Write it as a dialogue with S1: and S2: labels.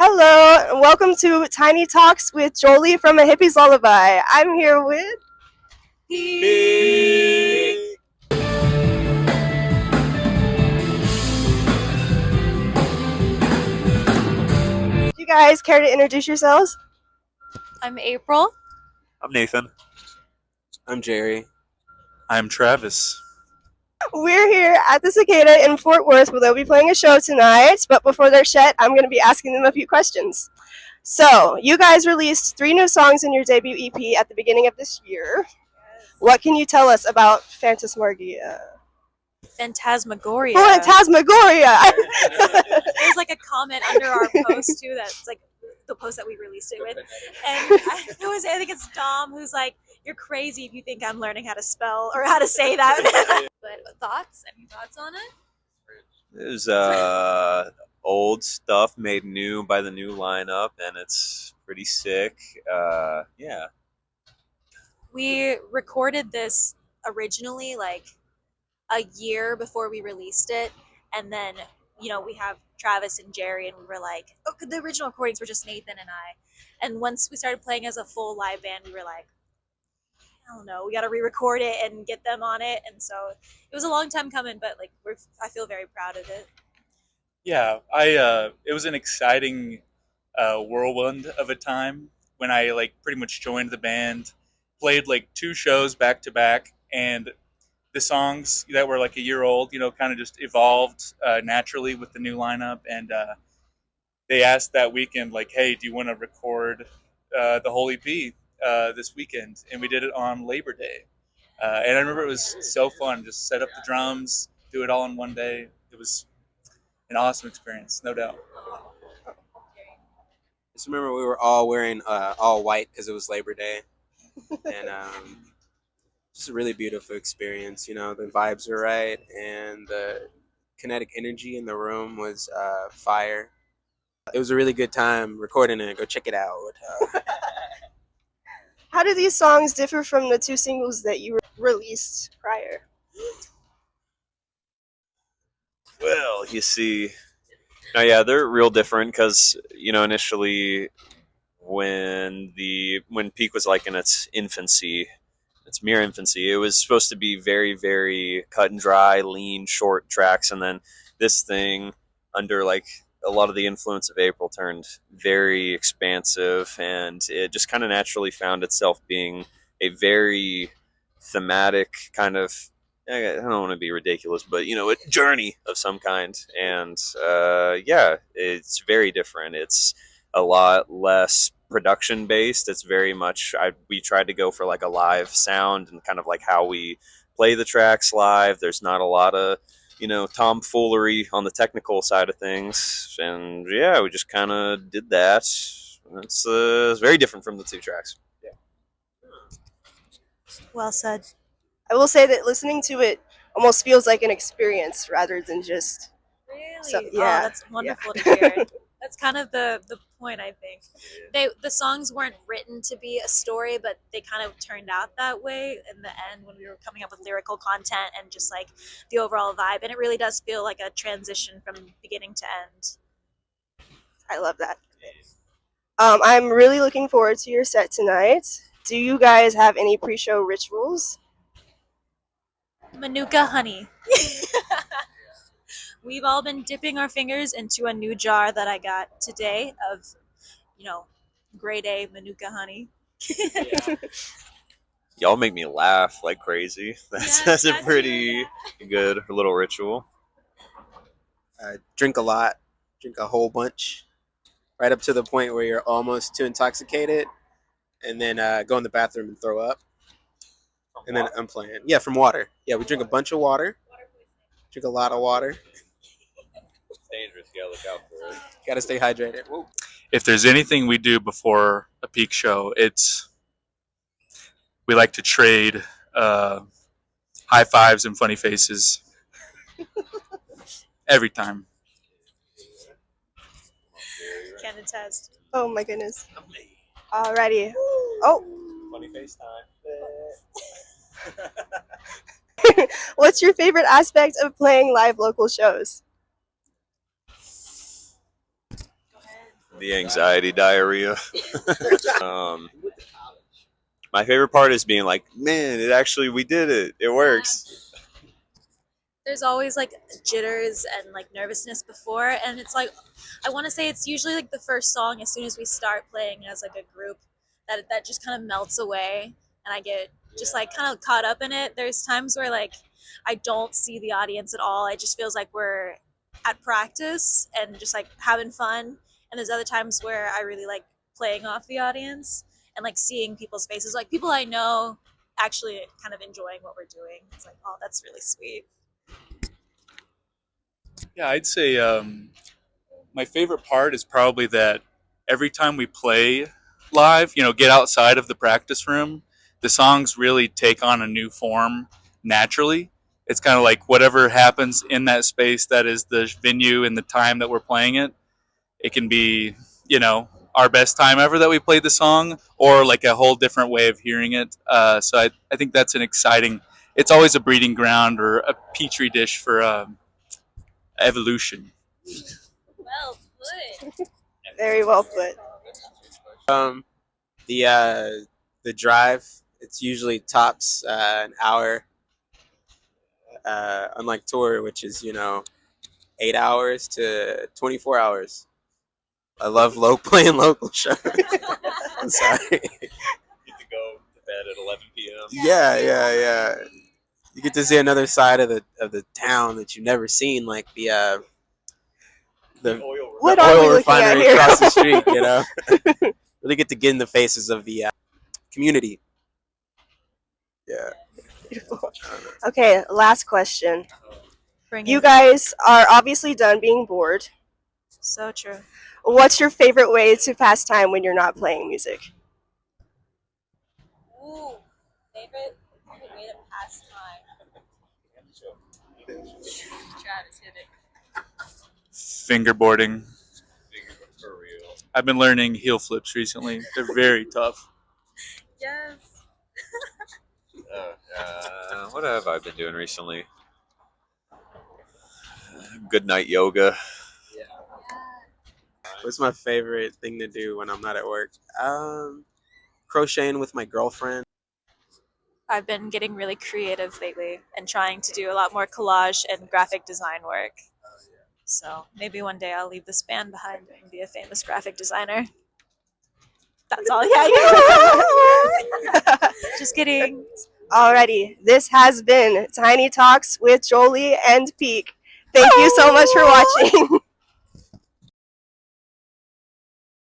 S1: Hello, and welcome to Tiny Talks with Jolie from A Hippie's Lullaby. I'm here with
S2: Pique.
S1: you guys care to introduce yourselves?
S3: I'm April.
S2: I'm Nathan.
S4: I'm Jerry.
S5: I'm Travis.
S1: We're here at the Cicada in Fort Worth where they'll be playing a show tonight, but before their set, I'm going to be asking them a few questions. So, you guys released 3 new songs in your debut EP at the beginning of this year. What can you tell us about Phantasmagoria?
S3: Phantasmagoria.
S1: Phantasmagoria!
S3: There's like a comment under our post too that's like the post that we released it with. And I think it's Dom who's like, "You're crazy if you think I'm learning how to spell or how to say that." But thoughts? Any thoughts on it?
S2: It was old stuff made new by the new lineup, and it's pretty sick. Yeah.
S3: We recorded this originally like a year before we released it, and then we have Travis and Jerry, and we were like, oh, the original recordings were just Nathan and I, and once we started playing as a full live band, we were like, I don't know, we got to re-record it and get them on it, and so it was a long time coming, but like I feel very proud of it.
S5: Yeah, it was an exciting whirlwind of a time when I pretty much joined the band, played 2 shows back to back, and the songs that were a year old, kind of just evolved naturally with the new lineup. And they asked that weekend, hey, do you want to record the whole EP this weekend? And we did it on Labor Day. And I remember it was so fun, just set up the drums, do it all in one day. It was an awesome experience, no doubt.
S4: Just remember we were all wearing all white because it was Labor Day. And just a really beautiful experience. The vibes were right, and the kinetic energy in the room was fire. It was a really good time recording it. Go check it out.
S1: How do these songs differ from the 2 singles that you released prior?
S2: Well, you see, yeah, they're real different because initially when Pique was in its infancy. It's mere infancy. It was supposed to be very, very cut and dry, lean, short tracks, and then this thing, under a lot of the influence of April, turned very expansive, and it just kind of naturally found itself being a very thematic kind of, I don't want to be ridiculous, but a journey of some kind. And yeah, it's very different. It's a lot less production based. It's very much we tried to go for a live sound and kind of how we play the tracks live. There's not a lot of tomfoolery on the technical side of things, and yeah, we just kind of did that. It's very different from the 2 tracks. Yeah.
S3: Well said.
S1: I will say that listening to it almost feels like an experience rather than just...
S3: Really?
S1: Yeah.
S3: Oh, that's wonderful to hear. That's kind of the point, I think. The songs weren't written to be a story, but they kind of turned out that way in the end when we were coming up with lyrical content and just the overall vibe. And it really does feel like a transition from beginning to end.
S1: I love that. I'm really looking forward to your set tonight. Do you guys have any pre-show rituals?
S3: Manuka honey. We've all been dipping our fingers into a new jar that I got today of, grade A Manuka honey.
S2: Yeah. Y'all make me laugh like crazy. That's a pretty good little ritual.
S4: Drink a lot, drink a whole bunch, right up to the point where you're almost too intoxicated, and then go in the bathroom and throw up. And then I'm playing. Yeah, from water. Yeah, we drink a bunch of water. Drink a lot of water.
S2: Dangerous. You gotta look out for it.
S4: Gotta stay hydrated. Whoa.
S5: If there's anything we do before a Pique show, we like to trade high fives and funny faces every time.
S3: Can attest.
S1: Oh my goodness. Alrighty. Oh.
S2: Funny face time.
S1: What's your favorite aspect of playing live local shows?
S2: The anxiety diarrhea. My favorite part is being like, man, we did it. It works.
S3: There's always like jitters and like nervousness before, and it's like I want to say it's usually like the first song as soon as we start playing as like a group that just kind of melts away, and I get just like kind of caught up in it. There's times where like I don't see the audience at all. It just feels like we're at practice and just like having fun. And there's other times where I really like playing off the audience and like seeing people's faces, like people I know actually kind of enjoying what we're doing. It's like, oh, that's really sweet.
S5: Yeah, I'd say my favorite part is probably that every time we play live, get outside of the practice room, the songs really take on a new form naturally. It's kind of like whatever happens in that space that is the venue and the time that we're playing it. It can be, our best time ever that we played the song, or like a whole different way of hearing it. So I think that's it's always a breeding ground or a petri dish for evolution.
S3: Well put.
S1: Very well put.
S4: The drive, it's usually tops an hour. Unlike tour, which is 8 hours to 24 hours. I love playing local shows. I'm sorry.
S2: Get to go to bed at 11 p.m.
S4: Yeah. You get to see another side of the town that you've never seen, like the
S1: What are we
S4: oil
S1: looking at
S4: refinery
S1: here?
S4: across the street. Really get to get in the faces of the community. Yeah.
S1: Beautiful. Okay, last question.
S3: Bring
S1: You
S3: it.
S1: guys are obviously done being bored.
S3: So true.
S1: What's your favorite way to pass time when you're not playing music?
S3: Ooh, favorite way to pass time. Travis hit it.
S5: Fingerboarding.
S2: For real.
S5: I've been learning heel flips recently. They're very tough.
S3: Yes.
S2: What have I been doing recently? Good night yoga.
S4: What's my favorite thing to do when I'm not at work? Crocheting with my girlfriend.
S3: I've been getting really creative lately and trying to do a lot more collage and graphic design work. So maybe one day I'll leave this band behind and be a famous graphic designer. That's all. Yeah. Just kidding.
S1: Alrighty, this has been Tiny Talks with Jolie and Pique. Thank you so much for watching.